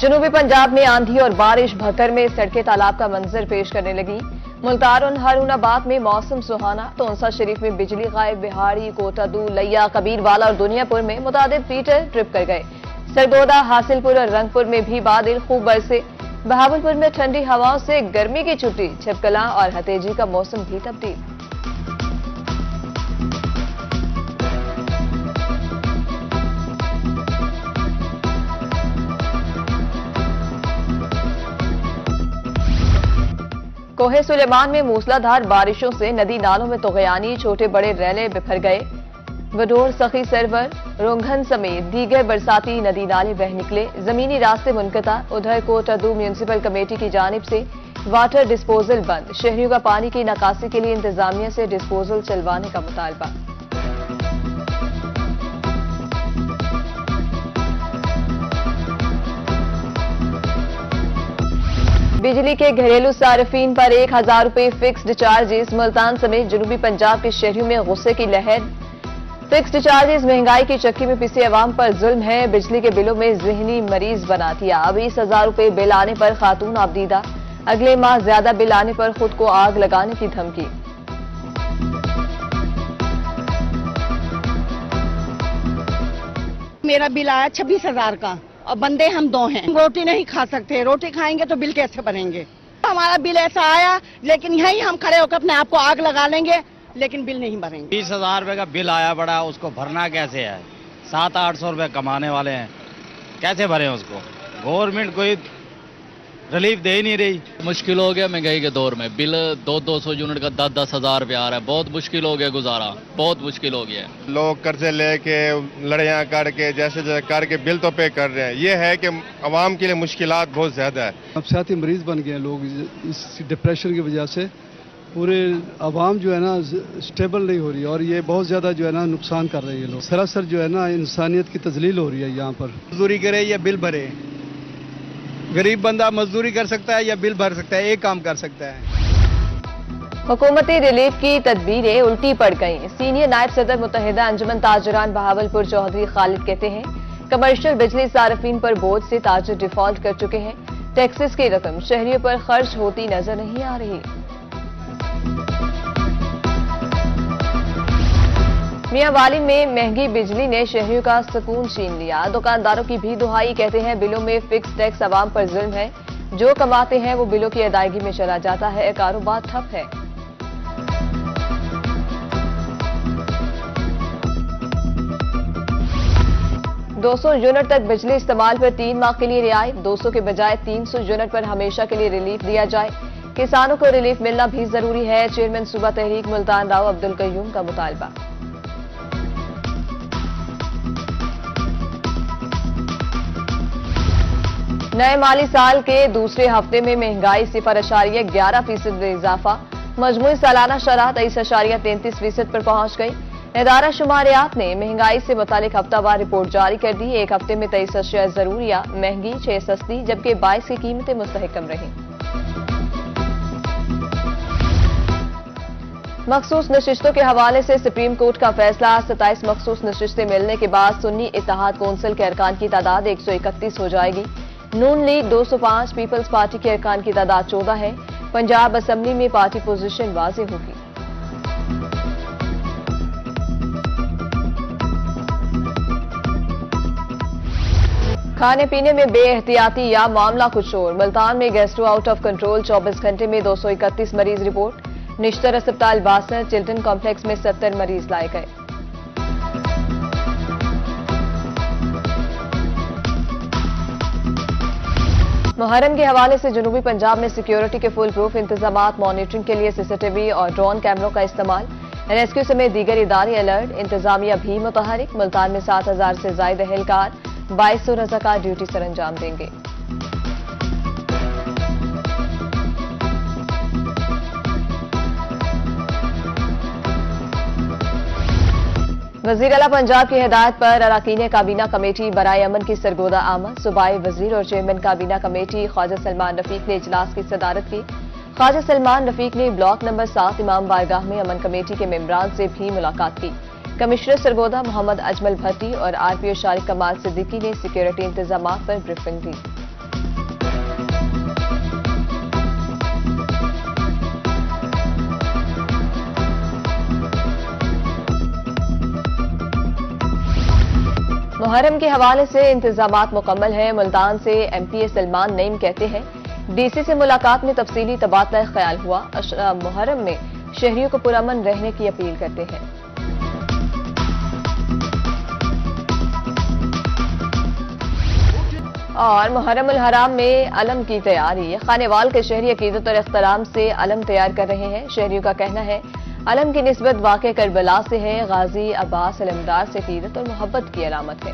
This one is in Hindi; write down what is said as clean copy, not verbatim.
जनूबी पंजाब में आंधी और बारिश, भक्कर में सड़कें तालाब का मंजर पेश करने लगी। मुल्तान और हारूनाबाद में मौसम सुहाना, तोनसा शरीफ में बिजली गायब, बिहाड़ी, कोटादू, लैया, कबीरवाला और दुनियापुर में मुतादिद फीटर ट्रिप कर गए। सरगोदा, हासिलपुर और रंगपुर में भी बादल खूब बरसे। बहावलपुर में ठंडी हवाओं से गर्मी की छुट्टी, छिपकला और हतेजी का मौसम भी तब्दील। कोहे सुलेमान में मूसलाधार बारिशों से नदी नालों में तोगयानी, छोटे बड़े रैले बिखर गए। वडोर, सखी सरवर, रोंघन समेत दीगर बरसाती नदी नाले बह निकले। जमीनी रास्ते मुनक़ता। उधर कोटादू म्यूनिसिपल कमेटी की जानिब से वाटर डिस्पोजल बंद। शहरियों का पानी की निकासी के लिए इंतजामिया से डिस्पोजल चलवाने का मुतालबा। बिजली के घरेलू सार्फिन पर 1000 रुपये फिक्स्ड चार्जेस। मुल्तान समेत जनूबी पंजाब के शहरों में गुस्से की लहर। फिक्स्ड चार्जेस महंगाई की चक्की में पिसे अवाम पर जुल्म है। बिजली के बिलों में जहनी मरीज बना दिया। 20,000 रुपये बिल आने पर खातून आबदीदा। अगले माह ज्यादा बिल आने पर खुद को आग लगाने की धमकी। मेरा बिल आया 26,000 का और बंदे हम 2 हैं। रोटी नहीं खा सकते, रोटी खाएंगे तो बिल कैसे भरेंगे। हमारा बिल ऐसा आया, लेकिन यही हम खड़े होकर अपने आप को आग लगा लेंगे, लेकिन बिल नहीं भरेंगे। 20,000 रुपए का बिल आया बड़ा, उसको भरना कैसे है? 700-800 रुपए कमाने वाले हैं, कैसे भरें उसको? गवर्नमेंट कोई रिलीफ दे ही नहीं रही। मुश्किल हो गया महंगाई के दौर में। बिल 200 यूनिट का 10-10 हजार रुपया आ रहा है। बहुत मुश्किल हो गया गुजारा, बहुत मुश्किल हो गया। लोग कर्जे लेके, लड़ाइयाँ करके, जैसे करके बिल तो पे कर रहे हैं। ये है कि आवाम के लिए मुश्किलात बहुत ज्यादा है। नफसियाती मरीज बन गए लोग इस डिप्रेशन की वजह से। पूरे आवाम जो है ना स्टेबल नहीं हो रही और ये बहुत ज्यादा जो है ना नुकसान कर रही है। लोग सरासर जो है ना इंसानियत की तजलील हो रही है। यहाँ पर मजदूरी करे या बिल भरे, गरीब बंदा मजदूरी कर सकता है या बिल भर सकता है, एक काम कर सकता है। हुकूमती रिलीफ की तदबीरें उल्टी पड़ गईं। सीनियर नायब सदर मुत्तहिदा अंजुमन ताजरान बहावलपुर चौधरी खालिद कहते हैं, कमर्शियल बिजली सार्फिन पर बोझ से ताजर डिफॉल्ट कर चुके हैं। टैक्सेस की रकम शहरियों पर खर्च होती नजर नहीं आ रही। मियांवाली में महंगी बिजली ने शहरियों का सुकून छीन लिया। दुकानदारों की भी दुहाई, कहते हैं बिलों में फिक्स टैक्स अवाम पर जुल्म है। जो कमाते हैं वो बिलों की अदायगी में चला जाता है, कारोबार ठप है। $200 यूनिट तक बिजली इस्तेमाल पर 3 माह के लिए रियायत। 200 के बजाय 300 यूनिट पर हमेशा के लिए रिलीफ दिया जाए। किसानों को रिलीफ मिलना भी जरूरी है। चेयरमैन सूबा तहरीक मुल्तान राव अब्दुल कयूम का मुतालबा। नए माली साल के दूसरे हफ्ते में महंगाई 0.11% में इजाफा। मजमूई सालाना शरह 23.33% पर पहुंच गई। इदारा शुमारियात ने महंगाई से मुतालिक हफ्तावार रिपोर्ट जारी कर दी। एक हफ्ते में 23 अशिया जरूरिया महंगी, 6 सस्ती, जबकि 22 की कीमतें मुस्तहकम रही। मखसूस नशिस्तों के हवाले से सुप्रीम कोर्ट का फैसला। 27 मखसूस नशिस्तें मिलने के बाद सुन्नी इत्तेहाद कौंसिल के अरकान की तादाद 131 हो जाएगी। नून लीग 205, पीपल्स पार्टी के अरकान की तादाद 14 है। पंजाब असेंबली में पार्टी पोजीशन वाज़ेह होगी। खाने पीने में बेएहतियाती या मामला कुछ और। मुल्तान में गैस्ट्रो आउट ऑफ कंट्रोल, 24 घंटे में 231 मरीज रिपोर्ट। निश्तर अस्पताल बासर, चिल्टन कॉम्प्लेक्स में 70 मरीज लाए गए। मुहर्रम के हवाले से जनूबी पंजाब में सिक्योरिटी के फुल प्रूफ इंतजामात। मॉनिटरिंग के लिए सीसीटीवी और ड्रोन कैमरों का इस्तेमाल। रेस्क्यू समेत दीगर इदारे अलर्ट। इंतजामिया भी मुतहरिक। मुल्तान में 7,000 से ज्यादा एहलकार, 2200 रज़ाकार ड्यूटी सर अंजाम देंगे। वज़ीर आला पंजाब की हिदायत पर अरकान काबीना कमेटी बराए अमन की सरगोदा आमद। सूबाई वज़ीर और चेयरमैन काबीना कमेटी ख्वाजा सलमान रफीक ने इजलास की सदारत की। ख्वाजा सलमान रफीक ने ब्लॉक नंबर 7 इमाम बारगाह में अमन कमेटी के मेंबरान से भी मुलाकात की। कमिश्नर सरगोदा मोहम्मद अजमल भट्टी और आरपीओ शारिक कमाल सिद्दीकी ने सिक्योरिटी इंतजामात पर ब्रीफिंग दी। मुहर्रम के हवाले से इंतजामात मुकम्मल हैं। मुल्तान से एमपीए सलमान नईम कहते हैं, डीसी से मुलाकात में तफसीली तबादला ख्याल हुआ। मुहर्रम में शहरियों को पुरअमन रहने की अपील करते हैं। और मुहर्रम उल हराम में अलम की तैयारी। खानेवाल के शहरी अकीदत और इख्तराम से अलम तैयार कर रहे हैं। शहरियों का कहना है, अलम की निस्बत वाक़े करबला से है। गाजी अब्बास अलमदार से अकीदत और मोहब्बत की अलामत है।